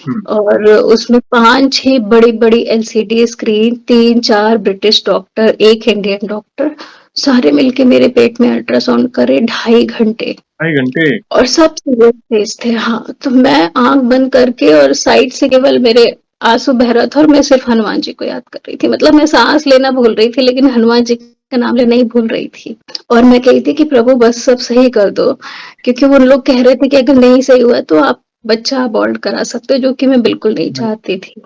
हुँ। और उसमें 5-6 बड़ी-बड़ी LCD screen, 3-4 British doctor, 1 Indian doctor, सारे मिलके मेरे पेट में अल्ट्रासाउंड करे 2.5 घंटे। 2.5 घंटे? और सब सीरियस केस थे। हाँ, तो मैं आँख बंद करके और साइड से केवल मेरे आँसू बह रहा था और मैं सिर्फ़ हनुमान जी को याद कर रही थी। मतलब मैं साँस लेना भूल रही थी, लेकिन हनुमान जी का नाम लेना ही भूल रही थी। और मैं कही थी कि प्रभु बस सब सही कर दो, क्योंकि वो लोग कह रहे थे कि अगर नहीं सही हुआ तो आप बच्चा अबॉर्ट करा सकते हो, जो कि मैं बिल्कुल नहीं हुँ। चाहती थी।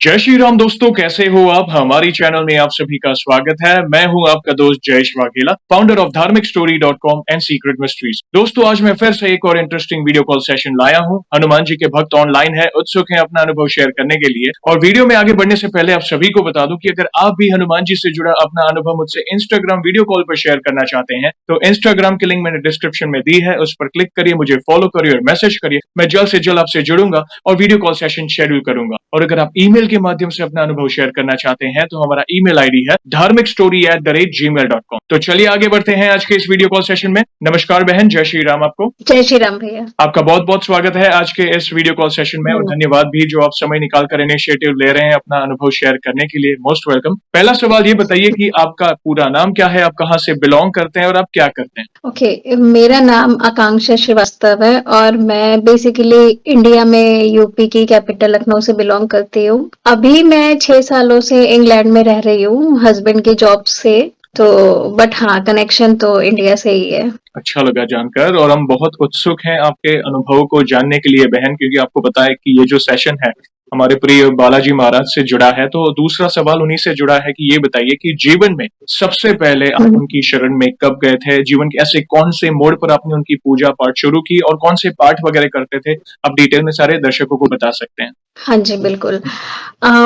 जय श्री राम दोस्तों, कैसे हो आप? हमारी चैनल में आप सभी का स्वागत है। मैं हूं आपका दोस्त जयेश वाघेला, फाउंडर ऑफ धार्मिकस्टोरी.com एंड सीक्रेट मिस्ट्रीज। दोस्तों, आज मैं फिर से एक और इंटरेस्टिंग वीडियो कॉल सेशन लाया हूं। हनुमान जी के भक्त ऑनलाइन है, उत्सुक हैं अपना अनुभव शेयर करने के लिए। और वीडियो में आगे बढ़ने से पहले आप सभी को बता दूं कि अगर आप भी हनुमान जी से जुड़ा अपना अनुभव मुझसे इंस्टाग्राम वीडियो कॉल पर शेयर करना चाहते हैं, तो इंस्टाग्राम की लिंक मैंने डिस्क्रिप्शन में दी है, उस पर क्लिक करिए, मुझे फॉलो करिए और मैसेज करिए। मैं जल्द से जल्द आपसे जुड़ूंगा और वीडियो कॉल सेशन शेड्यूल करूंगा। और अगर आप ईमेल के माध्यम से अपना अनुभव शेयर करना चाहते हैं, तो हमारा ईमेल आईडी है dharmikstory@gmail.com। तो चलिए आगे बढ़ते हैं आज के इस वीडियो कॉल सेशन में। नमस्कार बहन, जय श्री राम आपको। जय श्री राम भैया। आपका बहुत बहुत स्वागत है आज के इस वीडियो कॉल सेशन में, और धन्यवाद। धन्यवाद भी जो आप समय निकाल कर इनिशिएटिव ले रहे हैं अपना अनुभव शेयर करने के लिए। Most welcome. पहला सवाल ये बताइए कि आपका पूरा नाम क्या है, आप कहाँ से बिलोंग करते हैं और आप क्या करते हैं? ओके, मेरा नाम आकांक्षा श्रीवास्तव है और मैं बेसिकली इंडिया में यूपी की कैपिटल लखनऊ से बिलोंग करती हूँ। अभी मैं 6 सालों से इंग्लैंड में रह रही हूँ हस्बैंड की जॉब से, तो बट हाँ, कनेक्शन तो इंडिया से ही है। अच्छा लगा जानकर, और हम बहुत उत्सुक हैं आपके अनुभवों को जानने के लिए बहन, क्योंकि आपको पता है कि ये जो सेशन है हमारे प्रिय बालाजी महाराज से जुड़ा है। तो दूसरा सवाल उन्हीं से जुड़ा है कि ये बताइए कि जीवन में सबसे पहले आप हम्म। उनकी शरण में कब गए थे? जीवन के ऐसे कौन से मोड़ पर आपने उनकी पूजा पाठ शुरू की और कौन से पाठ वगैरह करते थे? आप डिटेल में सारे दर्शकों को बता सकते हैं। हाँ जी, बिल्कुल।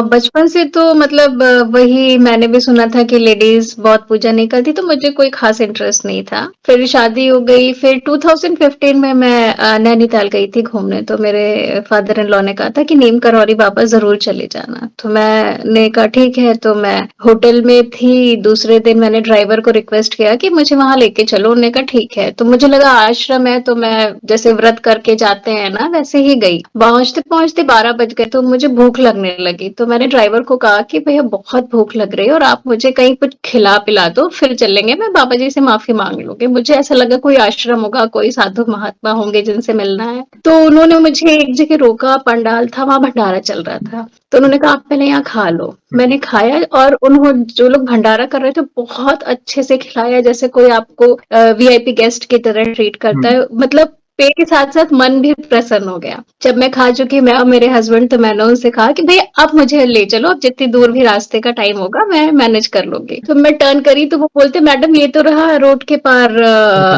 बचपन से तो मतलब वही मैंने भी सुना था कि लेडीज़ बहुत पूजा नहीं करती, तो मुझे कोई ख़ास इंटरेस्ट नहीं था। फिर शादी हो गई, फिर 2015 में मैं नैनीताल गई थी घूमने, तो मेरे फादर इन लॉ ने कहा था कि नीम करौरी बाबा ज़रूर चले जाना। तो मैंने कहा ठीक है, तो मैं होटल में थी, दूसरे दिन मैंने ड्राइवर को रिक्वेस्ट किया कि मुझे वहाँ लेके चलो, उन्होंने कहा ठीक है। तो मुझे लगा आश्रम है, तो मैं जैसे व्रत करके जाते हैं ना, वैसे ही गई। पहुँचते-पहुँचते 12 बज गए, तो मुझे भूख लगने लगी, तो मैंने ड्राइवर को कहा कि भैया बहुत भूख लग रही है और आप मुझे कहीं कुछ खिला पिला दो, फिर चलेंगे। मैं बाबा जी से माफी मांग लूंगी। मुझे ऐसा लगा कोई आश्रम होगा, कोई साधु महात्मा होंगे जिनसे मिलना है। तो उन्होंने मुझे एक जगह रोका, पंडाल था, वहां भंडारा चल रहा था। तो उन्होंने कहा आप पहले यहाँ खा लो। मैंने खाया और उन्होंने जो लोग भंडारा कर रहे थे बहुत अच्छे से खिलाया, जैसे कोई आपको वीआईपी गेस्ट की तरह ट्रीट करता हुँ। है। मतलब पेट के साथ-साथ मन भी प्रसन्न हो गया। जब मैं खा चुकी, मैं और मेरे हस्बैंड, तो मैंने उनसे कहा कि भैया अब मुझे ले चलो, अब जितनी दूर भी रास्ते का टाइम होगा मैं मैनेज कर लूँगी। तो मैं टर्न करी तो वो बोलते मैडम ये तो रहा रोड के पार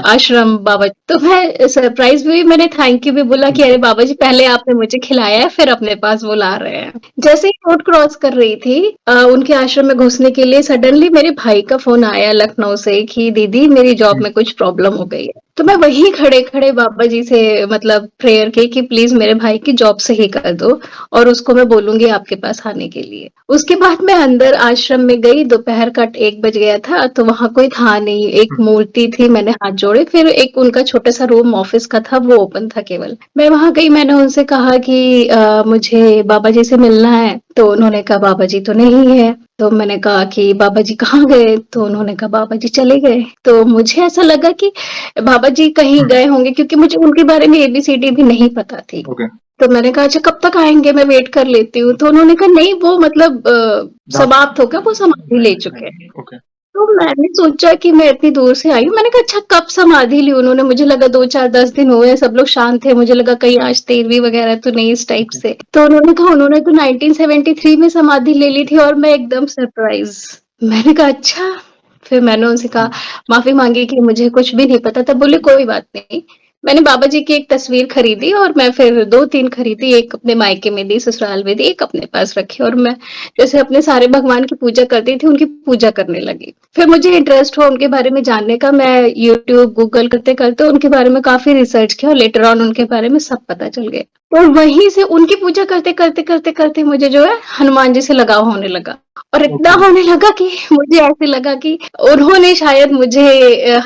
आश्रम बाबा जी। तो मैं सरप्राइज़ भी हुई, मैंने थैंक यू भी बोला कि अरे बाबा जी पहले आपने मुझे खिलाया है फिर अपने पास बुला रहे हैं। जैसे ही रोड क्रॉस कर रही थी उनके आश्रम में घुसने के लिए सडनली मेरे भाई का फ़ोन आया लखनऊ से कि दीदी मेरी जॉब में कुछ प्रॉब्लम हो गई है। तो मैं वहीं खड़े-खड़े बाबा जी से मतलब प्रेयर की कि प्लीज़ मेरे भाई की जॉब सही कर दो और उसको मैं बोलूँगी आपके पास आने के लिए। उसके बाद मैं अंदर आश्रम में गई, दोपहर का 1 बज गया था, तो वहाँ कोई था नहीं, एक मूर्ति थी, मैंने हाथ जोड़े, फिर एक उनका छोटा-सा रूम ऑफ़िस का था, वो ओपन था केवल। मैं वहाँ गई, मैंने उनसे कहा कि मुझे बाबा जी से मिलना है, तो उन्होंने कहा बाबा जी तो नहीं है। तो मैंने कहा कि बाबा जी कहाँ गए? तो उन्होंने कहा बाबा जी चले गए। तो मुझे ऐसा लगा कि बाबा जी कहीं हुँ। गए होंगे, क्योंकि मुझे उनके बारे में एबीसीडी भी नहीं पता थी। ओके। तो मैंने कहा अच्छा कब तक आएँगे? मैं वेट कर लेती हूँ। तो उन्होंने कहा नहीं वो मतलब समाप्त हो गया, वो समाधि ले चुके हैं। ओके। तो मैंने सोचा कि मैं इतनी दूर से आई हूँ, मैंने कहा अच्छा कब समाधि ली उन्होंने? मुझे लगा 2-4-10 दिन हुए हैं, सब लोग शांत थे, मुझे लगा कहीं आज 13वीं वगैरह तो नहीं इस टाइप ओके। से। तो उन्होंने कहा उन्होंने तो 1973 में समाधि ले ली थी और मैं एकदम सरप्राइज़। मैंने कहा अच्छा? फिर मैंने उनसे कहा माफ़ी माँगी कि मुझे कुछ भी नहीं पता था, बोले कोई बात नहीं। मैंने बाबा जी की एक तस्वीर खरीदी और मैं फिर 2-3 खरीदी, एक अपने मायके में दी, ससुराल में दी, एक अपने पास रखी और मैं जैसे अपने सारे भगवान की पूजा करती थी, उनकी पूजा करने लगी। फिर मुझे इंटरेस्ट हुआ उनके बारे में जानने का, मैं यूट्यूब, गूगल करते-करते उनके बारे में काफ़ी रिसर्च किया और लेटर ऑन उनके बारे में सब पता चल गया। और वहीं से उनकी पूजा करते मुझे जो है हनुमान जी से लगाव होने लगा। और इतना ओके। होने लगा कि मुझे ऐसे लगा कि उन्होंने शायद मुझे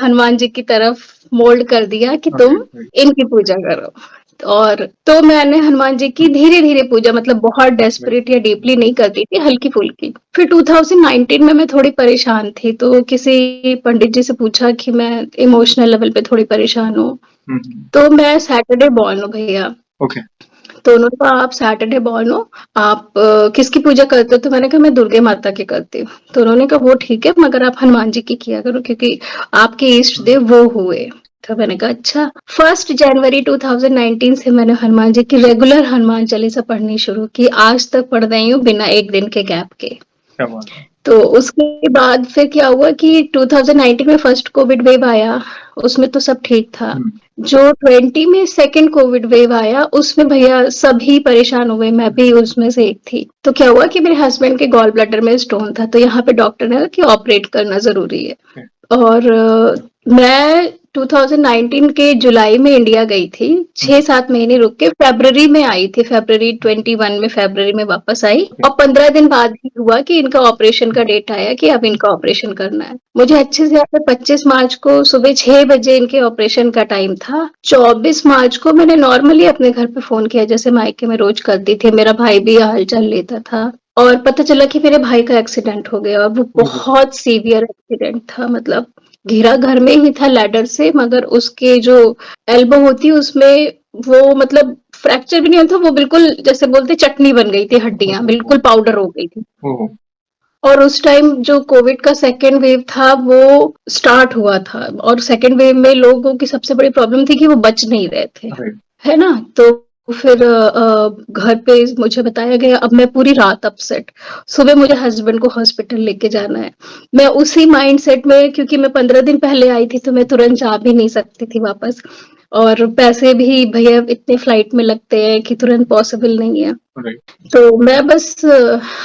हनुमान जी की तरफ मोल्ड कर दिया कि तुम राइट। इनकी पूजा करो। और तो मैंने हनुमान जी की धीरे-धीरे पूजा, मतलब बहुत डेस्परेट या डीपली नहीं करती थी, हल्की-फुल्की। फिर 2019 में मैं थोड़ी परेशान थी, तो किसी पंडित जी से पूछा कि मैं इमोशनल लेवल पे थोड़ी परेशान हूँ। तो मैं सैटरडे बॉर्न हूँ भैया। ओके। तो उन्होंने कहा आप सैटरडे बॉर्न हो, आप किसकी पूजा करते हो? तो मैंने कहा मैं दुर्गे माता की करती हूँ। तो उन्होंने कहा वो ठीक है, मगर आप हनुमान जी की किया करो क्योंकि आपके इष्ट देव वो हुए। तो मैंने कहा अच्छा। 1 जनवरी 2019 से मैंने हनुमान जी की रेगुलर हनुमान चालीसा पढ़नी शुरू की। आज तक पढ़ रही हूँ बिना एक दिन के गैप के। क्या बात है। तो उसके बाद फिर क्या हुआ कि 2019 में फर्स्ट कोविड वेव आया, उसमें तो सब ठीक था। जो 20 में सेकंड कोविड वेव आया, उसमें भैया सभी परेशान हुए, मैं भी उसमें से एक थी। तो क्या हुआ कि मेरे हस्बैंड के गॉल ब्लैडर में स्टोन था, तो यहाँ पे डॉक्टर ने कहा कि ऑपरेट करना जरूरी है। और मैं 2019 के जुलाई में इंडिया गई थी, 6-7 महीने रुक के फरवरी में आई थी, फरवरी 21 में फरवरी में वापस आई। और 15 दिन बाद ही हुआ कि इनका ऑपरेशन का डेट आया कि अब इनका ऑपरेशन करना है। मुझे अच्छे से याद है 25 मार्च को सुबह 6 बजे इनके ऑपरेशन का टाइम था। 24 मार्च को मैंने नॉर्मली अपने घर पे फोन किया, जैसे मायके में रोज करती थी, मेरा भाई भी हालचाल लेता था। और पता चला कि मेरे भाई का एक्सीडेंट हो गया, और वो बहुत सीवियर एक्सीडेंट था, मतलब घिरा घर में ही था लैडर से, मगर उसके जो एल्बो होती है उसमें वो मतलब फ्रैक्चर भी नहीं होता, वो बिल्कुल जैसे बोलते चटनी बन गई थी, हड्डियां बिल्कुल पाउडर हो गई थी। और उस टाइम जो कोविड का सेकेंड वेव था वो स्टार्ट हुआ था, और सेकेंड वेव में लोगों की सबसे बड़ी प्रॉब्लम थी कि वो बच नहीं रहे थे, है ना। तो फिर घर पे मुझे बताया गया, अब मैं पूरी रात अपसेट, सुबह मुझे हस्बैंड को हॉस्पिटल लेके जाना है। मैं उसी माइंडसेट में, क्योंकि मैं 15 दिन पहले आई थी तो मैं तुरंत जा भी नहीं सकती थी वापस, और पैसे भी भैया इतने फ्लाइट में लगते हैं कि तुरंत पॉसिबल नहीं है। तो मैं बस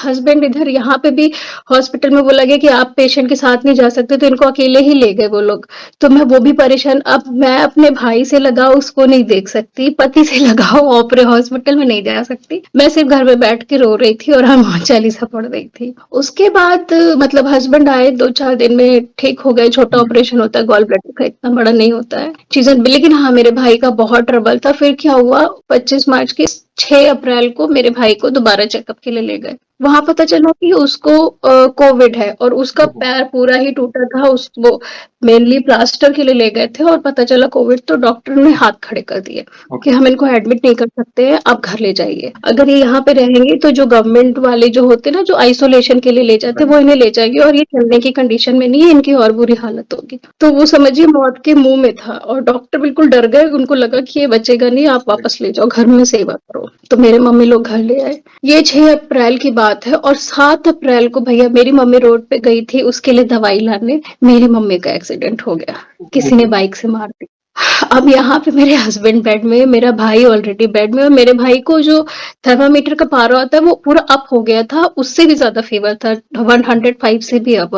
हस्बैंड इधर यहाँ पे भी हॉस्पिटल में बोला गया कि आप पेशेंट के साथ नहीं जा सकते, तो इनको अकेले ही ले गए वो लोग। तो मैं वो भी परेशान, अब मैं अपने भाई से लगा उसको नहीं देख सकती, पति से लगाओ ऑपरे हॉस्पिटल में नहीं जा सकती, मैं सिर्फ घर में बैठ के रो रही थी और हनुमान चालीसा पढ़ रही थी। उसके बाद मतलब हस्बैंड आए, 2-4 दिन में ठीक हो गए। छोटा ऑपरेशन होता है गॉल ब्लैडर का, इतना बड़ा नहीं होता है चीजें, लेकिन हाँ मेरे भाई का बहुत ट्रबल था। फिर क्या हुआ, 25 मार्च के 6 अप्रैल को मेरे भाई को दोबारा चेकअप के लिए ले गए। वहां पता चला कि उसको कोविड है, और उसका पैर पूरा ही टूटा था, उसको मेनली प्लास्टर के लिए ले गए थे, और पता चला कोविड। तो डॉक्टर ने हाथ खड़े कर दिए कि हम इनको एडमिट नहीं कर सकते हैं, आप घर ले जाइए। अगर ये यहाँ पे रहेंगे तो जो गवर्नमेंट वाले जो होते ना, जो आइसोलेशन के लिए ले जाते, वो इन्हें ले जाएंगे, और ये चलने की कंडीशन में नहीं है, इनकी और बुरी हालत होगी। तो वो समझिए मौत के मुंह में था, और डॉक्टर बिल्कुल डर गए, उनको लगा कि ये बचेगा नहीं, आप वापस ले जाओ, घर में सेवा करो। तो मेरे मम्मी लोग घर ले आए। ये 6 अप्रैल की बात है, और 7 अप्रैल को भैया मेरी मम्मी रोड पे गई थी उसके लिए दवाई लाने, मेरी मम्मी का एक्सीडेंट हो गया, किसी ने बाइक से मार दी। अब यहाँ पे मेरे हस्बैंड बेड में, मेरा भाई ऑलरेडी बेड में, और मेरे भाई को जो थर्मामीटर का पारा होता है वो पूरा अप हो गया था, उससे भी ज्यादा फीवर था, 105 से भी अब।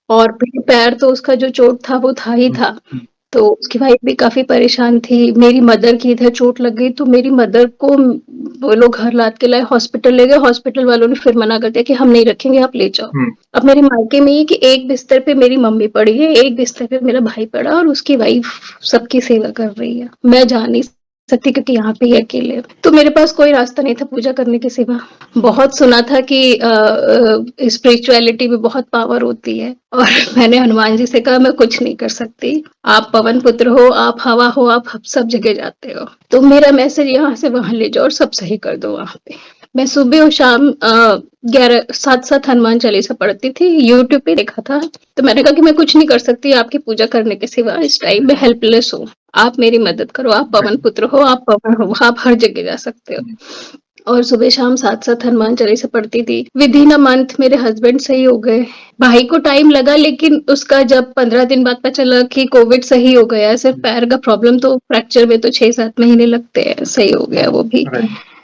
और फिर पैर तो उसका जो चोट था वो था ही था। तो उसकी वाइफ भी काफी परेशान थी। मेरी मदर की इधर चोट लग गई, तो मेरी मदर को वो लोग घर लाद के लाए, हॉस्पिटल ले गए। हॉस्पिटल वालों ने फिर मना कर दिया कि हम नहीं रखेंगे, आप ले जाओ। अब मेरे मायके में ये कि एक बिस्तर पे मेरी मम्मी पड़ी है, एक बिस्तर पे मेरा भाई पड़ा, और उसकी वाइफ सबकी सेवा कर रही है। मैं जा नहीं सकती क्योंकि यहाँ पे ही अकेले। तो मेरे पास कोई रास्ता नहीं था पूजा करने के सिवा। बहुत सुना था कि स्पिरिचुअलिटी में बहुत पावर होती है, और मैंने हनुमान जी से कहा मैं कुछ नहीं कर सकती, आप पवन पुत्र हो, आप हवा हो, आप सब जगह जाते हो, तो मेरा मैसेज यहाँ से वहां ले जाओ और सब सही कर दो वहां पे। मैं सुबह और शाम 7-7 हनुमान चालीसा पढ़ती थी, यूट्यूब पे देखा था। तो मैंने कहा कि मैं कुछ नहीं कर सकती आपकी पूजा करने के सिवा, इस टाइम में हेल्पलेस हूँ, आप मेरी मदद करो, आप पवन पुत्र हो, आप पवन हो, आप हर जगह जा सकते हो। और सुबह शाम 7-7 हनुमान चालीसा पढ़ती थी। विद इन अ मंथ मेरे हस्बैंड सही हो गए। भाई को टाइम लगा, लेकिन उसका जब 15 दिन बाद पता चला कि कोविड सही हो गया है, सिर्फ पैर का प्रॉब्लम, तो फ्रैक्चर में तो 6-7 महीने लगते हैं, सही हो गया वो भी।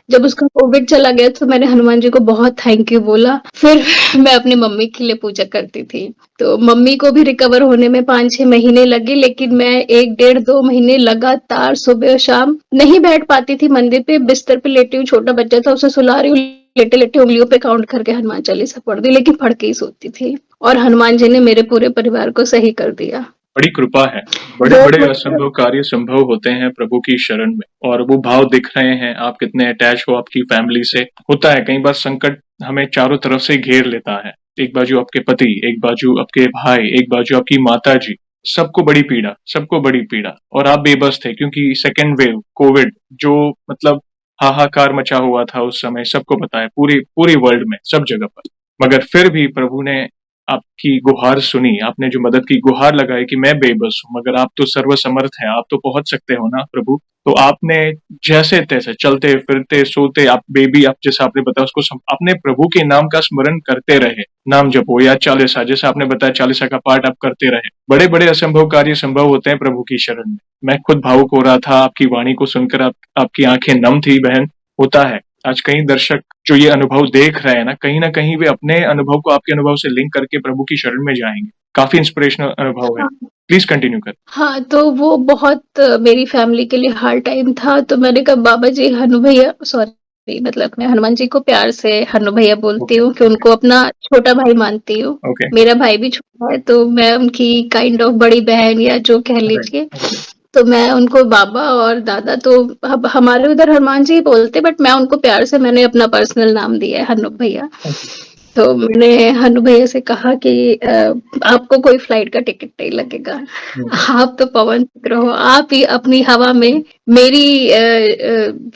जब उसका कोविड चला गया तो मैंने हनुमान जी को बहुत थैंक यू बोला। फिर मैं अपनी मम्मी के लिए पूजा करती थी। तो मम्मी को भी रिकवर होने में 5-6 महीने लगे, लेकिन मैं 1-1.5-2 महीने लगातार सुबह और शाम नहीं बैठ पाती थी मंदिर पे, बिस्तर पे लेटी हूँ, छोटा बच्चा था उसे सुला रही हूँ, लेटे लेटे उंगलियों पे काउंट करके हनुमान चालीसा पढ़ दी, लेकिन पढ़ के ही सोती थी। और हनुमान जी ने मेरे पूरे परिवार को सही कर दिया। बड़ी कृपा है। वो बड़े-बड़े मतलब असंभव कार्य संभव होते हैं प्रभु की शरण में और वो भाव दिख रहे हैं, आप कितने अटैच हो आपकी फैमिली से। होता है कई बार संकट हमें चारों तरफ से घेर लेता है। एक बाजू आपके पति, एक बाजू आपके भाई, एक बाजू आपकी माताजी, सबको बड़ी पीड़ा और आप बेबस थे क्योंकि सेकंड वेव कोविड जो मतलब हाहाकार मचा हुआ था उस समय, सबको पता है पूरी पूरी वर्ल्ड में, सब जगह पर। मगर फिर भी प्रभु ने आपकी गुहार सुनी, आपने जो मदद की गुहार लगाई कि मैं बेबस हूँ, मगर आप तो सर्वसमर्थ हैं, आप तो पहुँच सकते हो ना प्रभु। तो आपने जैसे-तैसे चलते-फिरते, सोते आप बेबी आप जैसा आपने बताया उसको अपने प्रभु के नाम का स्मरण करते रहे। नाम जपो या चालीसा जैसा आपने बताया चालीसा का पाठ आप करते रहे। बड़े-बड़े असंभव कार्य संभव होते हैं प्रभु की शरण में। मैं खुद भावुक हो रहा था आपकी वाणी को सुनकर आपकी आँखें नम थी बहन, होता है। आज कई दर्शक जो ये अनुभव देख रहे हैं ना, कहीं न कहीं वे अपने अनुभव को आपके अनुभव से लिंक करके प्रभु की शरण में जाएँगे। काफ़ी इंस्पिरेशनल अनुभव है। हाँ, प्लीज़ कंटिन्यू करें। हाँ, तो वो बहुत मेरी फैमिली के लिए हार्ड टाइम था, तो मैंने कहा बाबा जी हनु भैया सॉरी मतलब मैं हनुमान जी को प्यार से हनु भैया बोलती ओके, हूँ कि उनको अपना छोटा भाई मानती हूँ। ओके, मेरा भाई भी छोटा है तो मैं उनकी काइंड ऑफ बड़ी बहन या जो कह राइट, लीजिए। ओके, तो मैं उनको बाबा और दादा तो अब हमारे उधर हनुमान जी ही बोलते बट मैं उनको प्यार से मैंने अपना पर्सनल नाम दिया है हनु भैया। ओके, तो मैंने हनु भैया से कहा कि आपको कोई फ्लाइट का टिकट नहीं लगेगा। हुँ, आप तो पवन पुत्र हो, आप ही अपनी हवा में मेरी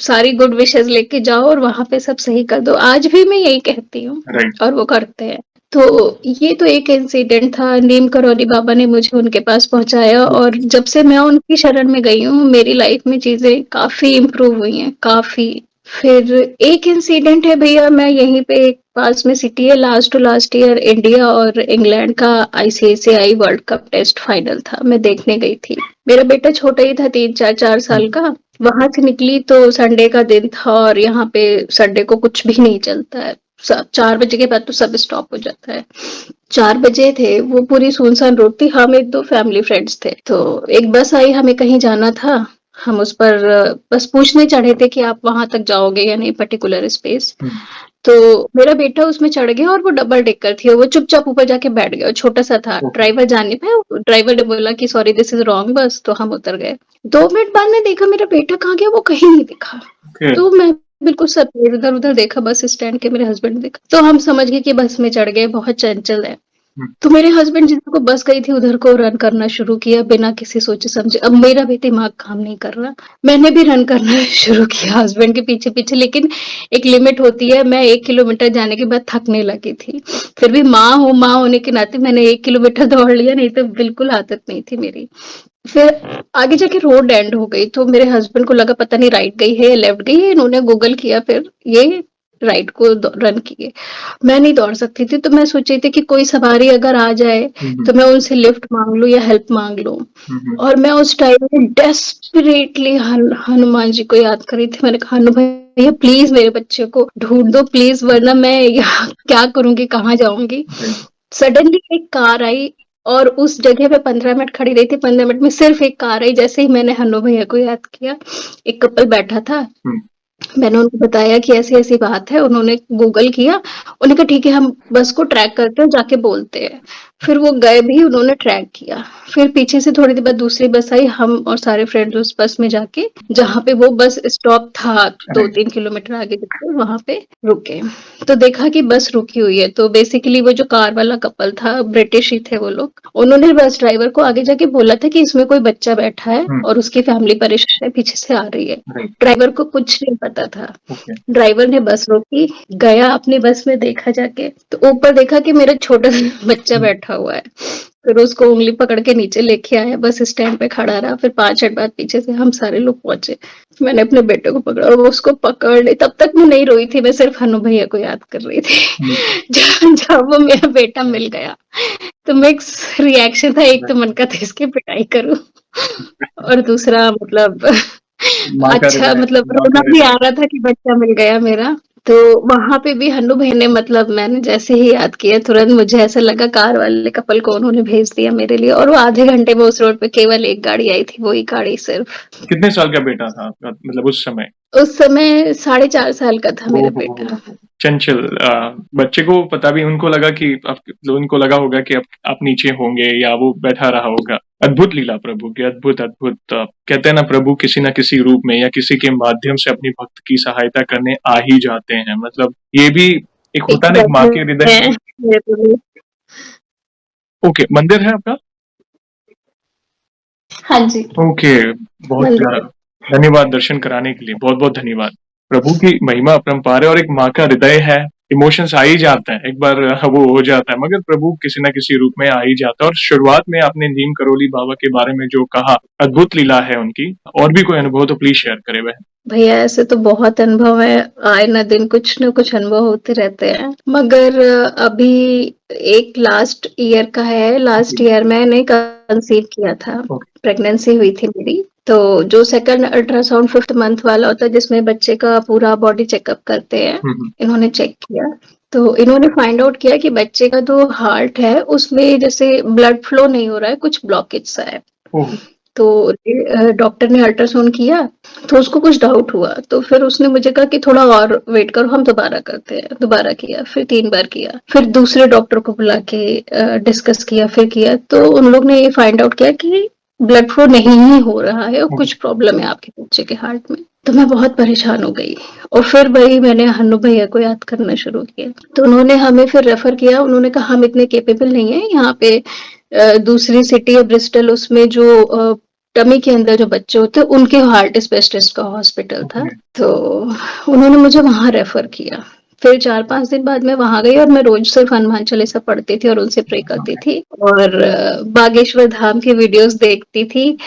सारी गुड विशेज़ लेके जाओ और वहाँ पे सब सही कर दो। आज भी मैं यही कहती हूँ राइट, और वो करते हैं। तो ये तो एक इंसिडेंट था, नीम करौली बाबा ने मुझे उनके पास पहुँचाया और जब से मैं उनकी शरण में गई हूँ, मेरी लाइफ में चीज़ें काफ़ी इम्प्रूव हुई हैं, काफ़ी। फिर एक इंसिडेंट है भैया मैं यहीं पे एक पास में सिटी है last to last year India और इंग्लैंड का ICICI world cup test final था मैं देखने गई थी। मेरा बेटा छोटा ही था 3 4 साल हुँ, का। वहां से निकली तो संडे का दिन था और यहाँ पे संडे को कुछ भी नहीं चलता है। 4 बजे के बाद तो सब स्टॉप हो जाता है। 4 बजे थे वो पूरी सुनसान रोड थी हम एक दो फैमिली फ्रेंड्स थे तो एक बस आई हमें कहीं जाना था। हम उस पर बस पूछने चढ़े थे कि आप वहां तक जाओगे या नहीं पर्टिकुलर स्पेस। हुँ, तो मेरा बेटा उसमें चढ़ गया और वो डबल डेकर थी और वो चुपचाप ऊपर जाके बैठ गया और छोटा सा था ओके, ड्राइवर जान नहीं पाया ड्राइवर ने बोला कि सॉरी दिस इज रॉन्ग बस तो हम उतर गए। 2 मिनट बाद में देखा मेरा बेटा कहाँ गया वो कहीं नहीं दिखा। ओके, तो मैं बिल्कुल सरप्राइज इधर उधर देखा बस स्टैंड के मेरे हस्बैंड देखा तो हम समझ गए कि बस में चढ़ गए बहुत चंचल है। हुँ, तो मेरे हस्बैंड जिधर को बस गई थी उधर को रन करना शुरू किया बिना किसी सोचे समझे। अब मेरा भी दिमाग काम नहीं कर रहा। मैंने भी रन करना शुरू किया हस्बैंड के पीछे-पीछे लेकिन एक लिमिट होती है मैं 1 किलोमीटर जाने के बाद थकने लगी थी। फिर भी माँ हूँ, माँ होने के नाते मैंने 1 किलोमीटर दौड़ लिया नहीं तो बिल्कुल आदत नहीं थी मेरी। फिर आगे जाके रोड एंड हो गई तो मेरे हस्बैंड को लगा पता नहीं राइट गई है या लेफ्ट गई है इन्होंने गूगल किया फिर ये राइट को रन किए। मैं नहीं दौड़ सकती थी तो मैं सोची थी कि कोई सवारी अगर आ जाए हुँ, तो हुँ, मैं उनसे लिफ्ट मांग लूं या हेल्प मांग लूं। हुँ, हुँ, और मैं उस टाइम में डेस्परेटली हनुमान जी को याद करी थी मैंने कहा हनु भैया प्लीज मेरे बच्चे को ढूंढ दो प्लीज वरना मैं यहाँ क्या करूंगी कहाँ जाऊंगी। राइट, सडनली एक कार आई और उस जगह पे 15 मिनट खड़ी रही थी 15 मिनट में सिर्फ एक कार आई जैसे ही मैंने हनु भैया को याद किया। एक कपल बैठा था हुँ, मैंने उनको बताया कि ऐसी-ऐसी बात है, उन्होंने गूगल किया, उन्होंने कहा ठीक है हम बस को ट्रैक करते हैं, जाके बोलते हैं। फिर वो गए भी उन्होंने ट्रैक किया। फिर पीछे से थोड़ी देर बाद दूसरी बस आई, हम और सारे फ्रेंड्स उस बस में जाके जहाँ पे वो बस स्टॉप था राइट, 2-3 किलोमीटर आगे जाके वहाँ पे रुके। तो देखा कि बस रुकी हुई है, तो बेसिकली वो जो कार वाला कपल था, ब्रिटिश ही थे वो लोग। उन्होंने बस ड्राइवर को आगे जाके बोला था कि इसमें कोई बच्चा बैठा है हुँ, और उसकी फैमिली परेशान है, पीछे से आ रही है। राइट, ड्राइवर को कुछ नहीं पता था। ओके, ड्राइवर ने बस रोकी, गया अपनी बस में देखा जाके, तो ऊपर देखा कि मेरा छोटा सा बच्चा हुँ, बैठा हुआ है। फिर उसको उँगली पकड़ के नीचे लेके आया, बस स्टैंड पे खड़ा रहा, फिर 5 मिनट बाद पीछे से हम सारे लोग पहुँचे। मैंने अपने बेटे को पकड़ा और वो उसको पकड़ ली, तब तक मैं नहीं रोई थी, मैं सिर्फ हनु भैया को याद कर रही थी। हुँ, जब जब वो मेरा बेटा मिल गया, तो मिक्स रिएक्शन था, एक तो राइट, मन का था इसकी पिटाई करूँ और दूसरा मतलब माँ का अच्छा हृदय मतलब माँ रोना का भी आ हृदय, रहा था कि बच्चा मिल गया मेरा। तो वहाँ पे भी हन्नू भैया ने मतलब मैंने जैसे ही याद किया तुरंत मुझे ऐसा लगा कार वाले कपल को उन्होंने भेज दिया मेरे लिए और वो आधे घंटे में उस रोड पे केवल एक गाड़ी आई थी, वही गाड़ी सिर्फ। कितने साल का बेटा था आपका मतलब उस समय? उस समय 4.5 साल का था मेरा ओह हो, बेटा। चंचल बच्चे को पता भी, उनको लगा कि उनको लगा होगा कि आप नीचे होंगे या वो बैठा रहा होगा। अद्भुत लीला प्रभु की, अद्भुत अद्भुत। कहते हैं ना, प्रभु किसी न किसी रूप में या किसी के माध्यम से अपनी भक्त की सहायता करने आ ही जाते हैं। मतलब ये भी एक होता है ना, एक माँ के हृदय में। एग्जैक्टली। ओके, मंदिर है आपका? हाँ जी, ओके, बहुत मंदिर प्यारा। है। धन्यवाद दर्शन कराने के लिए, बहुत बहुत धन्यवाद। प्रभु की महिमा अपरंपार है और एक माँ का हृदय है। इमोशंस आ ही जाता है एक बार, वो हो जाता है, मगर प्रभु किसी ना किसी रूप में आ ही जाता है। और शुरुआत में आपने नीम करोली बाबा के बारे में जो कहा, अद्भुत लीला है उनकी। और भी कोई अनुभव तो प्लीज शेयर करे वह। भैया ऐसे तो बहुत अनुभव है, आए ना दिन कुछ न कुछ अनुभव होते रहते हैं, मगर अभी एक लास्ट ईयर का है। लास्ट ईयर मैंने कंसीव किया था, ओके। प्रेगनेंसी हुई थी मेरी। तो जो सेकंड अल्ट्रासाउंड 5th मंथ वाला होता है, जिसमें बच्चे का पूरा बॉडी चेकअप करते हैं, इन्होंने चेक किया। तो इन्होंने फाइंड आउट किया कि बच्चे का जो हार्ट है उसमें जैसे ब्लड फ्लो नहीं हो रहा है, कुछ ब्लॉकेज सा है। ओह, तो डॉक्टर ने अल्ट्रासाउंड किया, तो उसको कुछ डाउट हुआ, तो फिर उसने मुझे कहा कि थोड़ा और वेट करो, हम दोबारा करते हैं। दोबारा किया, फिर 3 बार किया, फिर दूसरे डॉक्टर को बुला के डिस्कस किया, फिर किया। तो उन लोग ने ये फाइंड आउट किया कि ब्लड फ्लो नहीं ही हो रहा है और कुछ प्रॉब्लम है आपके बच्चे के हार्ट में। तो मैं बहुत परेशान हो गई और फिर वही मैंने हन्नू भैया को याद करना शुरू किया। तो उन्होंने हमें फिर रेफर किया। उन्होंने कहा हम इतने केपेबल नहीं है, यहाँ पे दूसरी सिटी है ब्रिस्टल, उसमें जो टमी के अंदर जो बच्चे होते हैं उनके हार्ट स्पेशलिस्ट का हॉस्पिटल था। तो उन्होंने मुझे वहां रेफर किया। फिर 4-5 दिन बाद मैं वहां गई और मैं रोज सिर्फ हनुमान चालीसा पढ़ती थी और उनसे प्रे करती थी और बागेश्वर धाम की वीडियोस देखती थी।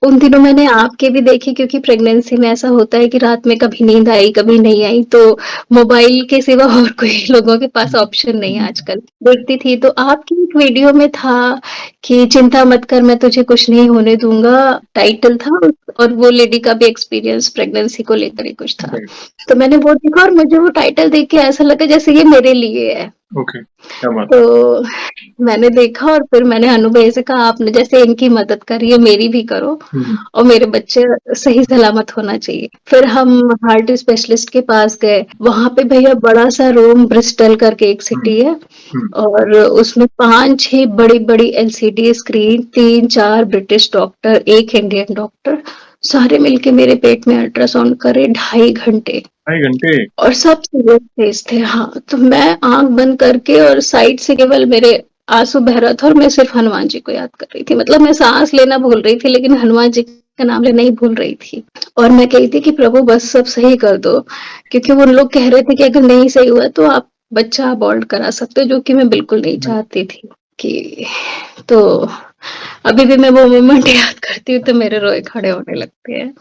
उन दिनों मैंने आपके भी देखे, क्योंकि प्रेगनेंसी में ऐसा होता है कि रात में कभी नींद आई कभी नहीं आई, तो मोबाइल के सिवा और कोई लोगों के पास ऑप्शन नहीं है आजकल। देखती थी तो आपकी एक वीडियो में था कि चिंता मत कर, मैं तुझे कुछ नहीं होने दूंगा, टाइटल था। और वो लेडी का भी एक्सपीरियंस प्रेगनेंसी को लेकर ही कुछ था। तो मैंने वो देखा और मुझे वो टाइटल देख के ऐसा लगा जैसे ये मेरे लिए है। ओके, क्या बात। तो मैंने देखा और फिर मैंने अनु भैया से कहा आपने जैसे इनकी मदद करी है मेरी भी करो और मेरे बच्चे सही सलामत होना चाहिए। फिर हम हार्ट स्पेशलिस्ट के पास गए। वहां पे भैया बड़ा सा रूम, ब्रिस्टल करके एक सिटी है और उसमें 5-6 बड़ी बड़ी एलसीडी स्क्रीन, 3-4 ब्रिटिश डॉक्टर, एक इंडियन डॉक्टर, सारे मिलके मेरे पेट में अल्ट्रासाउंड करे 2.5 घंटे 2.5 घंटे। और सब सीरियस केस थे। हाँ, तो मैं आंख बंद करके और साइड से केवल मेरे आंसू बह रहा था और मैं सिर्फ हनुमान जी को याद कर रही थी। मतलब मैं सांस लेना भूल रही थी लेकिन हनुमान जी का नाम लेना नहीं भूल रही थी। और मैं कही थी कि प्रभु बस सब सही कर दो, क्योंकि वो लोग कह रहे थे कि अगर नहीं सही हुआ तो आप बच्चा अबॉर्ट करा सकते हो, जो कि मैं बिल्कुल नहीं चाहती थी कि। तो अभी भी मैं वो मोमेंट याद करती हूँ तो मेरे रोए खड़े होने लगते हैं।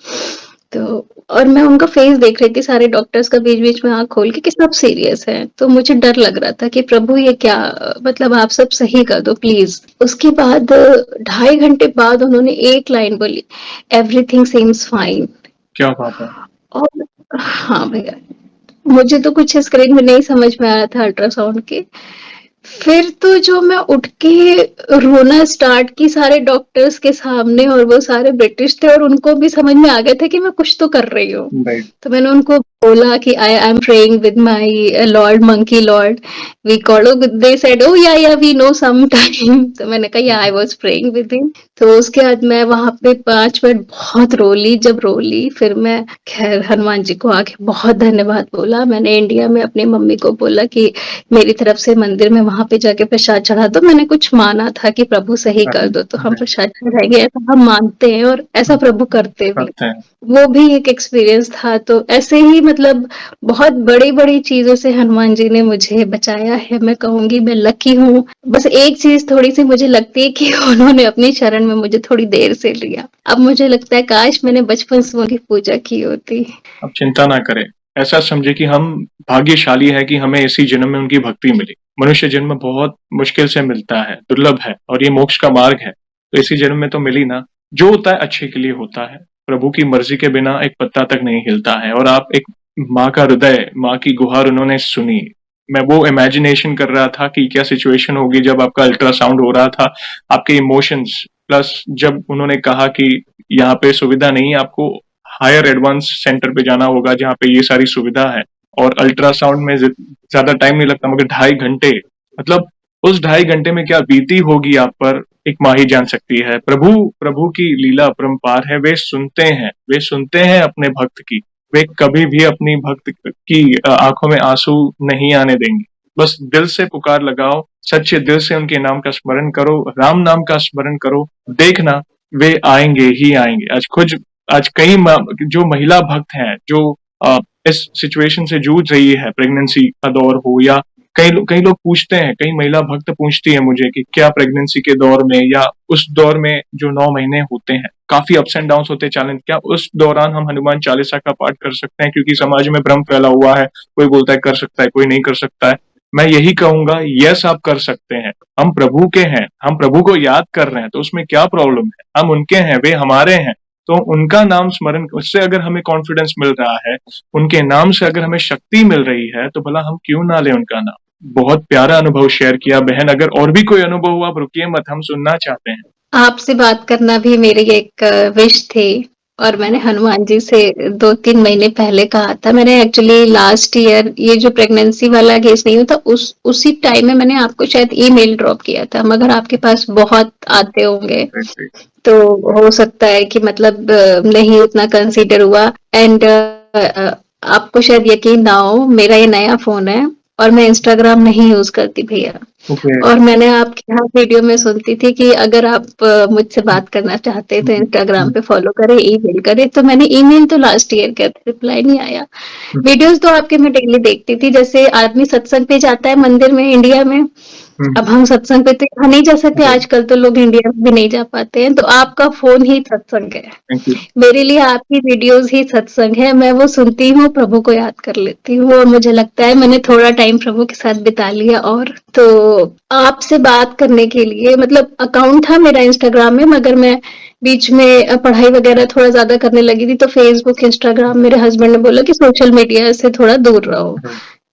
तो और मैं उनका फेस देख रही थी, सारे डॉक्टर्स का बीच-बीच में आँख खोल के कि सब सीरियस है। तो मुझे डर लग रहा था कि प्रभु ये क्या, मतलब आप सब सही कर दो प्लीज। उसके बाद 2.5 घंटे बाद उन्होंने एक लाइन बोली, एवरीथिंग सीम्स फाइन। क्या बात है। और हाँ भैया, मुझे तो कुछ स्क्रीन में नहीं समझ में आ रहा था अल्ट्रासाउंड के। फिर तो जो मैं उठ के रोना स्टार्ट की सारे डॉक्टर्स के सामने, और वो सारे ब्रिटिश थे और उनको भी समझ में आ गया था कि मैं कुछ तो कर रही हूँ। तो मैंने उनको बोला कि I am praying with my lord, monkey lord we call. They said oh yeah we know some time. तो मैंने कहा yeah I was praying with him. तो उसके बाद मैं वहां पे 5 मिनट बहुत रोली। जब रोली फिर मैं खैर हनुमान जी को आके बहुत धन्यवाद बोला। मैंने इंडिया में अपनी मम्मी को बोला कि मेरी तरफ से मंदिर में वहां पे जाके प्रसाद चढ़ा दो। मैंने कुछ माना था कि प्रभु सही कर दो तो हम प्रसाद चढ़ाएंगे, ऐसा हम मानते हैं और ऐसा प्रभु करते भी। वो भी एक एक्सपीरियंस था। तो ऐसे ही मतलब बहुत बड़ी बड़ी चीजों से हनुमान जी ने मुझे बचाया है। मैं कहूंगी मैं लकी हूँ। बस एक चीज थोड़ी सी मुझे लगती है कि उन्होंने अपनी शरण में मुझे थोड़ी देर से लिया। अब मुझे लगता है काश मैंने बचपन से उनकी पूजा की होती। अब चिंता ना करें, ऐसा समझे कि हम भाग्यशाली है कि हमें इसी जन्म में उनकी भक्ति मिली। मनुष्य जन्म बहुत मुश्किल से मिलता है, दुर्लभ है, और ये मोक्ष का मार्ग है। तो इसी जन्म में तो मिली ना। जो होता है अच्छे के लिए होता है। प्रभु की मर्जी के बिना एक पत्ता तक नहीं हिलता है। और आप एक माँ का हृदय, माँ की गुहार उन्होंने सुनी। मैं वो इमेजिनेशन कर रहा था कि क्या सिचुएशन होगी जब आपका अल्ट्रासाउंड हो रहा था, आपके इमोशंस, प्लस जब उन्होंने कहा कि यहाँ पे सुविधा नहीं है, आपको हायर एडवांस सेंटर पे जाना होगा जहाँ पे ये सारी सुविधा है। और अल्ट्रासाउंड में ज्यादा टाइम नहीं लगता, मगर 2.5 घंटे, मतलब उस 2.5 घंटे में क्या बीती होगी आप पर, एक माँ ही जान सकती है। प्रभु प्रभु की लीला अपरंपार है। वे सुनते हैं अपने भक्त की। वे कभी भी अपनी भक्त की आंखों में आंसू नहीं आने देंगे। बस दिल से पुकार लगाओ, सच्चे दिल से उनके नाम का स्मरण करो, राम नाम का स्मरण करो, देखना वे आएंगे ही आएंगे। आज कई जो महिला भक्त हैं, जो इस सिचुएशन से जूझ रही है, प्रेगनेंसी का दौर हो, या कई लोग पूछते हैं, कई महिला भक्त पूछती है मुझे कि क्या प्रेगनेंसी के दौर में या उस दौर में जो 9 महीने होते हैं, काफी अप्स एंड डाउन होते हैं, चैलेंज, क्या उस दौरान हम हनुमान चालीसा का पाठ कर सकते हैं? क्योंकि समाज में भ्रम फैला हुआ है, कोई बोलता है कर सकता है, कोई नहीं कर सकता है। मैं यही कहूंगा, यस आप कर सकते हैं। हम प्रभु के हैं, हम प्रभु को याद कर रहे हैं, तो उसमें क्या प्रॉब्लम है? हम उनके हैं, वे हमारे हैं, तो उनका नाम स्मरण, उससे अगर हमें कॉन्फिडेंस मिल रहा है, उनके नाम से अगर हमें शक्ति मिल रही है, तो भला हम क्यों ना लें उनका नाम। बहुत प्यारा अनुभव शेयर किया बहन। अगर और भी कोई अनुभव हुआ, आप रुकिए मत, हम सुनना चाहते हैं। आपसे बात करना भी मेरी एक विश थी, और मैंने हनुमान जी से 2-3 महीने पहले कहा था। मैंने एक्चुअली लास्ट ईयर ये जो प्रेगनेंसी वाला केस नहीं होता, उसी टाइम में मैंने आपको शायद ईमेल ड्रॉप किया था, मगर आपके पास बहुत आते होंगे, तो हो सकता है कि मतलब नहीं उतना कंसीडर हुआ। एंड आपको शायद यकीन ना हो, मेरा ये नया फोन है और मैं इंस्टाग्राम नहीं यूज करती भैया। और मैंने आपके यहाँ वीडियो में सुनती थी कि अगर आप मुझसे बात करना चाहते हैं तो इंस्टाग्राम पे फॉलो करें, ईमेल करें। तो मैंने ईमेल तो लास्ट ईयर किया था, रिप्लाई नहीं आया। वीडियोस तो आपके मैं डेली देखती थी, जैसे आदमी सत्संग पे जाता है मंदिर में इंडिया में। अब हम सत्संग पे तो यहाँ नहीं जा सकते, आजकल तो लोग इंडिया में भी नहीं जा पाते हैं, तो आपका फोन ही सत्संग है। मेरे लिए आपकी वीडियोस ही सत्संग है। मैं वो सुनती हूँ, प्रभु को याद कर लेती हूँ, और मुझे लगता है मैंने थोड़ा टाइम प्रभु के साथ बिता लिया। और तो आपसे बात करने के लिए, मतलब अकाउंट था मेरा इंस्टाग्राम में, मगर मैं बीच में पढ़ाई वगैरह थोड़ा ज्यादा करने लगी थी, तो फेसबुक, इंस्टाग्राम, मेरे हस्बैंड ने बोला कि सोशल मीडिया से थोड़ा दूर रहो,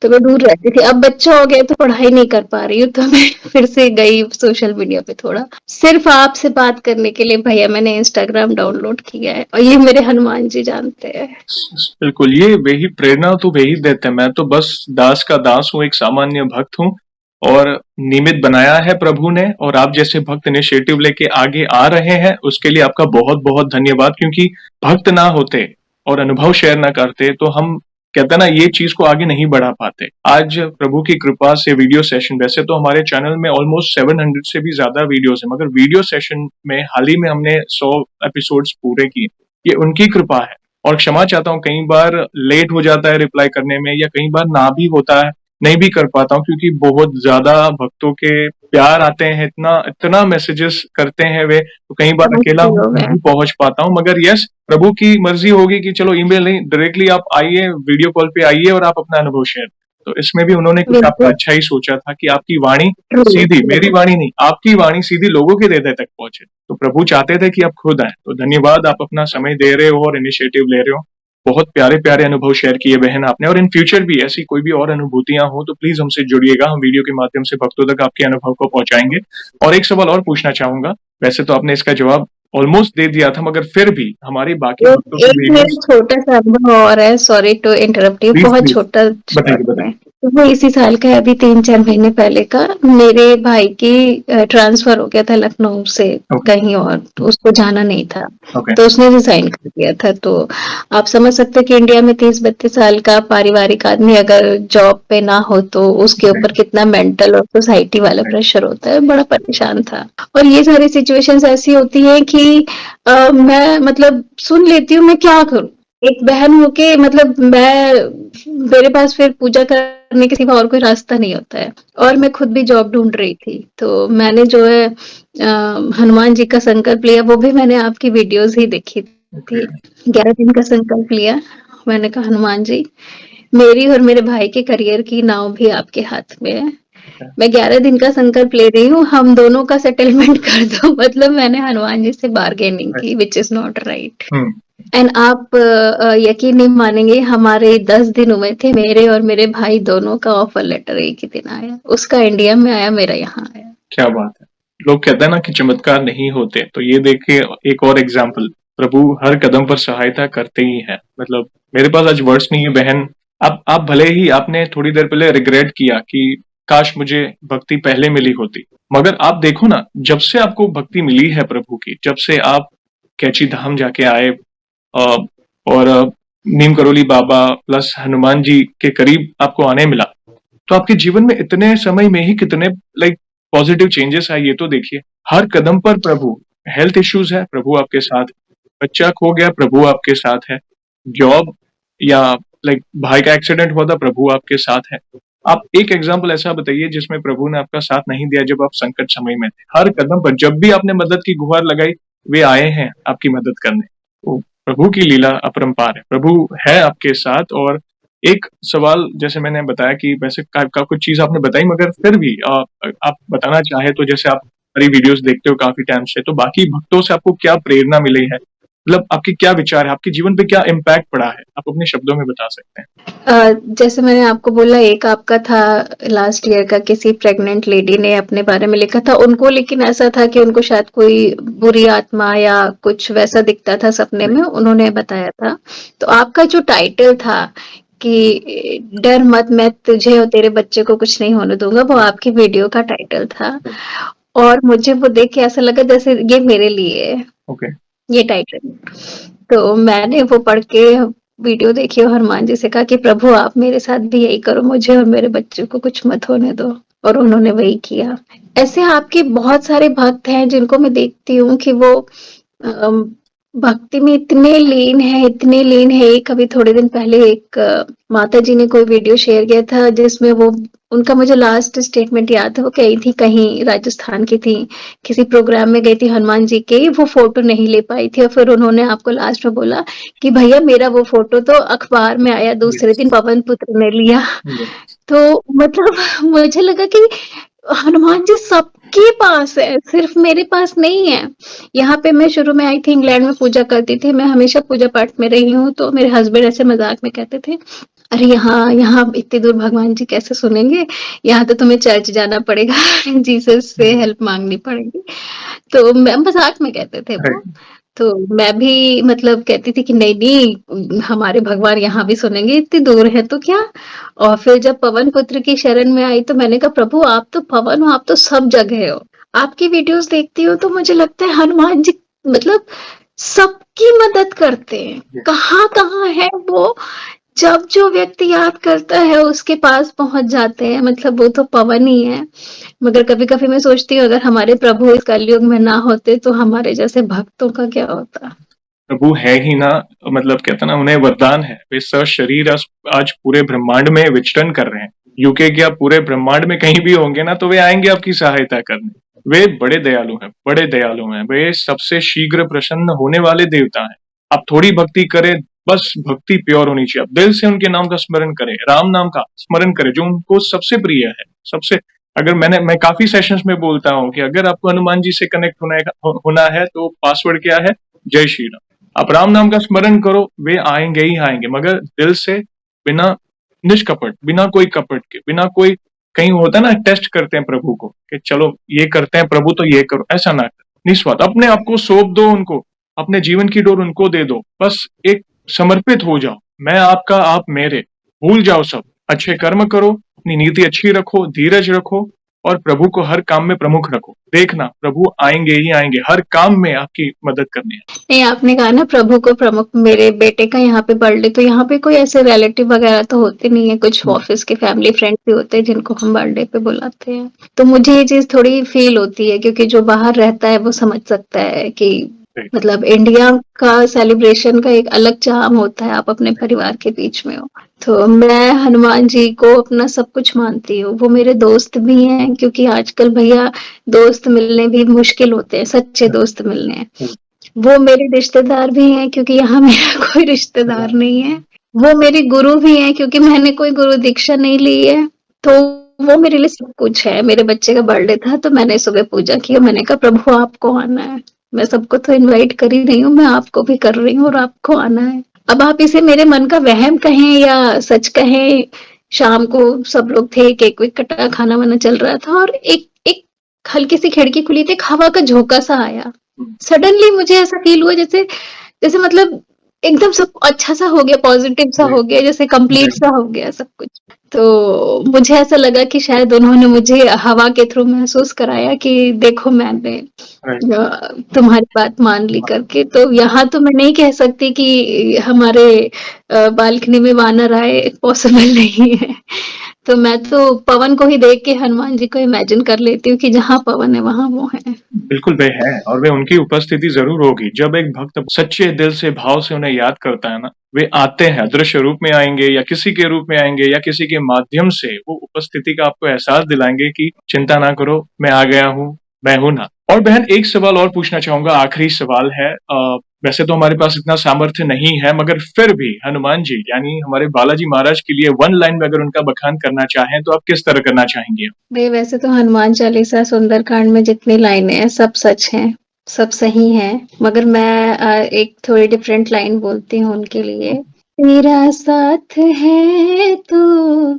तो मैं दूर रहती थी। अब बच्चा हो गया तो पढ़ाई नहीं कर पा रही हूँ, तो मैं फिर से गई सोशल मीडिया पे थोड़ा, सिर्फ आपसे बात करने के लिए भैया मैंने इंस्टाग्राम डाउनलोड किया है, और ये मेरे हनुमान जी जानते हैं। बिल्कुल, ये वही प्रेरणा तो वही देते हैं। मैं तो बस दास का दास हूँ, एक सामान्य भक्त हूँ, और निमित्त बनाया है प्रभु ने, और आप जैसे भक्त इनिशिएटिव लेके आगे आ रहे हैं, उसके लिए आपका बहुत बहुत धन्यवाद। क्योंकि भक्त ना होते और अनुभव शेयर ना करते, तो हम कहते हैं ना, ये चीज को आगे नहीं बढ़ा पाते। आज प्रभु की कृपा से वीडियो सेशन, वैसे तो हमारे चैनल में ऑलमोस्ट 700 से भी ज्यादा वीडियोस है, मगर वीडियो सेशन में हाल ही में हमने 100 एपिसोड्स पूरे किए। ये उनकी कृपा है। और क्षमा चाहता हूँ, कई बार लेट हो जाता है रिप्लाई करने में, या कई बार ना भी होता है, नहीं भी कर पाता हूँ, क्योंकि बहुत ज्यादा भक्तों के प्यार आते हैं, इतना इतना मैसेजेस करते हैं वे, तो कई बार अकेला नहीं पहुंच पाता हूँ। मगर यस, प्रभु की मर्जी होगी कि चलो ईमेल नहीं, डायरेक्टली आप आइए, वीडियो कॉल पे आइए और आप अपना अनुभव शेयर। तो इसमें भी उन्होंने कुछ आपका अच्छा ही सोचा था कि आपकी वाणी सीधी, मेरी वाणी नहीं, आपकी वाणी सीधी लोगों के हृदय तक पहुंचे। तो प्रभु चाहते थे कि आप खुद आए। तो धन्यवाद, आप अपना समय दे रहे हो और इनिशिएटिव ले रहे हो। बहुत प्यारे प्यारे अनुभव शेयर किए बहन आपने, और इन फ्यूचर भी ऐसी कोई भी और अनुभूतियां हो तो प्लीज हमसे जुड़िएगा, हम वीडियो के माध्यम से भक्तों तक आपके अनुभव को पहुंचाएंगे। और एक सवाल और पूछना चाहूंगा, वैसे तो आपने इसका जवाब ऑलमोस्ट दे दिया था, मगर फिर भी हमारे बाकी भक्तों के एक मेरा छोटा सा अनुभव और है, सॉरी टू इंटरप्ट यू, बहुत छोटा। बताइए। वो इसी साल का है, अभी 3-4 महीने पहले का। मेरे भाई की ट्रांसफर हो गया था लखनऊ से कहीं और, तो उसको जाना नहीं था, तो उसने रिजाइन कर दिया था। तो आप समझ सकते हैं कि इंडिया में 30-32 साल का पारिवारिक आदमी अगर जॉब पे ना हो तो उसके ऊपर कितना मेंटल और सोसाइटी वाला प्रेशर होता है। बड़ा परेशान था, और ये सारी सिचुएशंस ऐसी होती है कि मैं मतलब सुन लेती हूँ, मैं क्या करूँ एक बहन होके, मतलब मेरे पास फिर पूजा करने के सिवा और कोई रास्ता नहीं होता है, और मैं खुद भी जॉब ढूंढ रही थी। तो मैंने जो है हनुमान जी का संकल्प लिया, वो भी मैंने आपकी वीडियोस ही देखी थी। 11 दिन का संकल्प लिया, मैंने कहा हनुमान जी, मेरी और मेरे भाई के करियर की नाव भी आपके हाथ में है, मैं 11 दिन का संकल्प ले रही हूँ, हम दोनों का सेटलमेंट कर दो। मतलब मैंने हनुमान जी से बार्गेनिंग की, which is not right. And आप यकीन नहीं मानेंगे, हमारे 10 दिन हुए थे, मेरे और मेरे भाई दोनों का ऑफर लेटर एक ही दिन आया, उसका इंडिया में आया, मेरा यहाँ आया। क्या बात है। लोग कहते हैं ना कि चमत्कार नहीं होते, तो ये देखिए एक और एग्जाम्पल, प्रभु हर कदम पर सहायता करते ही है। मतलब मेरे पास आज वर्ड्स नहीं है बहन, आप भले ही आपने थोड़ी देर पहले रिग्रेट किया कि काश मुझे भक्ति पहले मिली होती, मगर आप देखो ना, जब से आपको भक्ति मिली है प्रभु की, जब से आप कैची धाम जाके आए अ, और नीम करोली बाबा प्लस हनुमान जी के करीब आपको आने मिला, तो आपके जीवन में इतने समय में ही कितने लाइक पॉजिटिव चेंजेस आए, ये तो देखिए। हर कदम पर प्रभु, हेल्थ इश्यूज है प्रभु आपके साथ, बच्चा खो गया प्रभु आपके साथ है, जॉब या लाइक भाई का एक्सीडेंट हुआ था प्रभु आपके साथ है। आप एक एग्जाम्पल ऐसा बताइए जिसमें प्रभु ने आपका साथ नहीं दिया जब आप संकट समय में थे। हर कदम पर जब भी आपने मदद की गुहार लगाई, वे आए हैं आपकी मदद करने। तो प्रभु की लीला अपरंपार है, प्रभु है आपके साथ। और एक सवाल जैसे मैंने बताया कि वैसे का कुछ चीज आपने बताई, मगर फिर भी आप बताना चाहे तो, जैसे आप हमारी वीडियोस देखते हो काफी टाइम से, तो बाकी भक्तों से आपको क्या प्रेरणा मिली है, मतलब आपके क्या विचार है, आपके जीवन पे क्या इम्पैक्ट पड़ा है, आप अपने शब्दों में बता सकते हैं। जैसे मैंने आपको बोला, एक आपका था लास्ट ईयर का, किसी प्रेग्नेंट लेडी ने अपने बारे में लिखा था उनको, लेकिन ऐसा था कि उनको शायद कोई बुरी आत्मा या कुछ वैसा दिखता था सपने में, उन्होंने बताया था। तो आपका जो टाइटल था कि डर मत, मैं तुझे और तेरे बच्चे को कुछ नहीं होने दूंगा, वो आपकी वीडियो का टाइटल था। और मुझे वो देख के ऐसा लगा जैसे ये मेरे लिए है, ओके। ये टाइटल। तो मैंने वो पढ़ के वीडियो देखी और हनुमान जी से कहा कि प्रभु आप मेरे साथ भी यही करो, मुझे और मेरे बच्चे को कुछ मत होने दो। और उन्होंने वही किया। ऐसे आपके बहुत सारे भक्त हैं जिनको मैं देखती हूँ कि वो अम, भक्ति में इतने लीन है, इतने लीन है। एक अभी थोड़े दिन पहले एक माता जी ने कोई वीडियो शेयर किया था जिसमें वो, उनका मुझे लास्ट स्टेटमेंट याद है, वो कही थी कहीं राजस्थान की थी, किसी प्रोग्राम में गई थी हनुमान जी के, वो फोटो नहीं ले पाई थी और फिर उन्होंने आपको लास्ट में बोला कि भैया मेरा वो फोटो तो अखबार में आया, दूसरे दिन पवन पुत्र ने लिया। तो मतलब मुझे लगा कि हनुमान जी सबके पास है, सिर्फ मेरे पास नहीं है। यहाँ पे मैं शुरू में आई थी, इंग्लैंड में पूजा करती थी, मैं हमेशा पूजा पाठ में रही हूँ, तो मेरे हस्बैंड ऐसे मजाक में कहते थे, अरे यहाँ यहाँ इतनी दूर भगवान जी कैसे सुनेंगे, यहाँ तो तुम्हें चर्च जाना पड़ेगा जीसस से हेल्प मांगनी पड़ेगी। तो मैं मजाक में कहते थे वो। तो मैं भी मतलब कहती थी कि नहीं नहीं, हमारे भगवान यहाँ भी सुनेंगे, इतनी दूर है तो क्या। और फिर जब पवन पुत्र की शरण में आई तो मैंने कहा प्रभु आप तो पवन हो, आप तो सब जगह हो। आपकी वीडियोस देखती हूँ तो मुझे लगता है हनुमान जी मतलब सबकी मदद करते हैं, कहाँ कहाँ है वो, जब जो व्यक्ति याद करता है उसके पास पहुंच जाते हैं। मतलब वो तो पवन ही है। मगर कभी कभी मैं सोचती हूँ अगर हमारे प्रभु इस कलयुग में ना होते तो हमारे जैसे भक्तों का क्या होता। प्रभु है ही ना, मतलब कहते हैं ना, उन्हें वरदान है, वे सशरीर आज पूरे ब्रह्मांड में विचरण कर रहे हैं। यूके के आप पूरे ब्रह्मांड में कहीं भी होंगे ना, तो वे आएंगे आपकी सहायता करने। वे बड़े दयालु हैं, बड़े दयालु हैं, वे सबसे शीघ्र प्रसन्न होने वाले देवता हैं। आप थोड़ी भक्ति करें, बस भक्ति प्योर होनी चाहिए, आप दिल से उनके नाम का स्मरण करें, राम नाम का स्मरण करें जो उनको सबसे प्रिय है। सबसे, अगर मैं काफी सेशंस में बोलता हूँ कि अगर आपको हनुमान जी से कनेक्ट होना है तो पासवर्ड क्या है, जय श्री राम। आप राम नाम का स्मरण करो, वे आएंगे ही आएंगे, मगर दिल से, बिना निष्कपट, बिना कोई कपट के, बिना कोई, कहीं होता है ना टेस्ट करते हैं प्रभु को कि चलो ये करते हैं प्रभु तो ये करो, ऐसा ना कर, निस्वार्थ अपने आप को सौंप दो उनको, अपने जीवन की डोर उनको दे दो, बस एक समर्पित हो जाओ। मैं आपका, आप मेरे, भूल जाओ सब, अच्छे कर्म करो, अपनी नीति अच्छी रखो, धीरज रखो, और प्रभु को हर काम में प्रमुख रखो। देखना प्रभु आएंगे ही आएंगे हर काम में आपकी मदद करने। नहीं, आपने कहा ना प्रभु को प्रमुख, मेरे बेटे का यहाँ पे बर्थडे, तो यहाँ पे कोई ऐसे रिलेटिव वगैरह तो होते नहीं है, कुछ ऑफिस के फैमिली फ्रेंड्स भी होते हैं जिनको हम बर्थडे पे बुलाते हैं। तो मुझे ये चीज थोड़ी फील होती है क्योंकि जो बाहर रहता है वो समझ सकता है कि मतलब इंडिया का सेलिब्रेशन का एक अलग चार्म होता है, आप अपने परिवार के बीच में हो। तो मैं हनुमान जी को अपना सब कुछ मानती हूँ, वो मेरे दोस्त भी हैं, क्योंकि आजकल भैया दोस्त मिलने भी मुश्किल होते हैं, सच्चे दोस्त मिलने हैं। वो मेरे रिश्तेदार भी हैं क्योंकि यहाँ मेरा कोई रिश्तेदार नहीं है। वो मेरे गुरु भी हैं क्योंकि मैंने कोई गुरु दीक्षा नहीं ली है। तो वो मेरे लिए सब कुछ है। मेरे बच्चे का बर्थडे था तो मैंने सुबह पूजा की और मैंने कहा प्रभु आपको आना है। मैं सबको तो इनवाइट कर ही रही हूँ, मैं आपको भी कर रही हूँ और आपको आना है। अब आप इसे मेरे मन का वहम कहें या सच कहें, शाम को सब लोग थे, केक वेक कटा, खाना वाना चल रहा था और एक एक हल्की सी खिड़की खुली थी, एक हवा का झोंका सा आया। सडनली मुझे ऐसा फील हुआ जैसे जैसे मतलब एकदम सब अच्छा सा हो गया, पॉजिटिव सा जी, हो गया, जैसे कंप्लीट जी, सा हो गया सब कुछ। तो मुझे ऐसा लगा कि शायद उन्होंने मुझे हवा के थ्रू महसूस कराया कि देखो मैंने राइट, तुम्हारी बात मान ली करके। तो यहाँ तो मैं नहीं कह सकती कि हमारे बालकनी में वानर आए, पॉसिबल नहीं है। तो मैं तो पवन को ही देख के हनुमान जी को इमेजिन कर लेती हूँ कि जहाँ पवन है वहाँ वो है। बिल्कुल वे हैं और वे उनकी उपस्थिति ज़रूर होगी। जब एक भक्त सच्चे दिल से, भाव से उन्हें याद करता है ना, वे आते हैं, अदृश्य रूप में आएँगे या किसी के रूप में आएँगे या किसी के माध्यम से वो उपस्थिति का आपको एहसास दिलाएँगे कि चिंता ना करो, मैं आ गया हूँ, मैं हूँ ना। और बहन एक सवाल और पूछना चाहूँगा, आखिरी सवाल है वैसे तो हमारे पास इतना सामर्थ्य नहीं है मगर फिर भी हनुमान जी यानी हमारे बालाजी महाराज के लिए 1 लाइन में अगर उनका बखान करना चाहें, तो आप किस तरह करना चाहेंगी? भई वैसे तो हनुमान चालीसा, सुंदरकांड में जितनी लाइनें हैं सब सच हैं, सब सही हैं, मगर मैं एक थोड़ी डिफरेंट लाइन बोलती हूँ उनके लिए। तेरा साथ है तो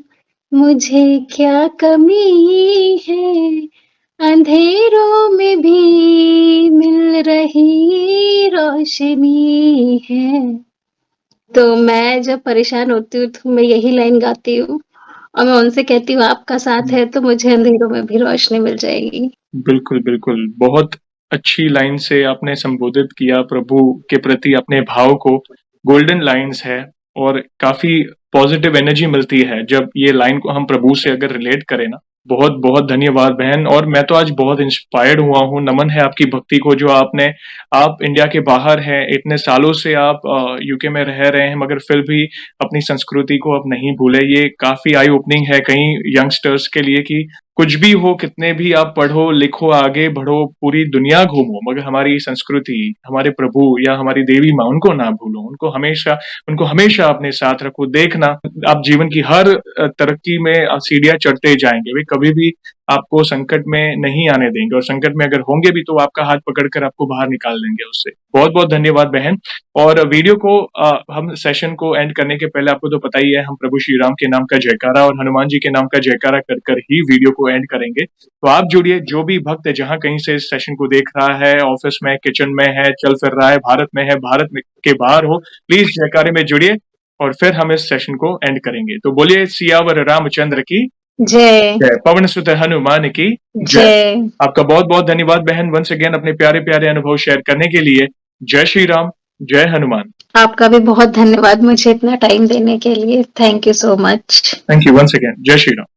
मुझे क्या कमी है, अंधेरों में भी मिल रही रोशनी है। तो मैं जब परेशान होती हूँ तो मैं यही लाइन गाती हूँ और मैं उनसे कहती हूँ आपका साथ है तो मुझे अंधेरों में भी रोशनी मिल जाएगी। बिल्कुल, बिल्कुल। बहुत अच्छी लाइन से आपने संबोधित किया प्रभु के प्रति अपने भाव को, गोल्डन लाइन्स है और काफ़ी पॉज़िटिव एनर्जी मिलती है जब ये लाइन को हम प्रभु से अगर रिलेट करें ना। बहुत-बहुत धन्यवाद बहन और मैं तो आज बहुत इंस्पायर्ड हुआ हूँ, नमन है आपकी भक्ति को जो आप इंडिया के बाहर हैं, इतने सालों से आप यूके में रह रहे हैं मगर फिर भी अपनी संस्कृति को आप नहीं भूले। ये काफ़ी आई ओपनिंग है कई यंगस्टर्स के लिए कि कुछ भी हो, कितने भी आप पढ़ो, लिखो, आगे बढ़ो, पूरी दुनिया घूमो, मगर हमारी संस्कृति, हमारे प्रभु या हमारी देवी माँ, उनको ना भूलो। उनको हमेशा अपने साथ रखो। देखना, आप जीवन की हर तरक्की में सीढ़ियाँ चढ़ते जाएँगे। वे कभी भी आपको संकट में नहीं आने देंगे और संकट में अगर होंगे भी, तो वो आपका हाथ पकड़ कर आपको बाहर निकाल देंगे उससे। बहुत-बहुत धन्यवाद बहन और वीडियो को हम सेशन को एंड करने के पहले आपको तो पता ही है, हम प्रभु श्री राम के नाम का जयकारा और हनुमान जी के नाम का जयकारा कर कर ही वीडियो को एंड करेंगे। तो आप जुड़िए, जो भी भक्त जहाँ कहीं से इस सेशन को देख रहा है, ऑफिस में, किचन में है, चल फिर रहा है, भारत में है, भारत में के बाहर हो, प्लीज जयकारे में जुड़िए और फिर हम इस सेशन को एंड करेंगे। तो बोलिए सियावर रामचंद्र की जय, जय, पवन सुत हनुमान की जय। जय। आपका बहुत-बहुत धन्यवाद बहन वंस अगेन अपने प्यारे-प्यारे अनुभव शेयर करने के लिए। जय श्री राम, जय हनुमान। आपका भी बहुत धन्यवाद मुझे इतना टाइम देने के लिए। Thank you so much. Thank you once again. जय श्री राम।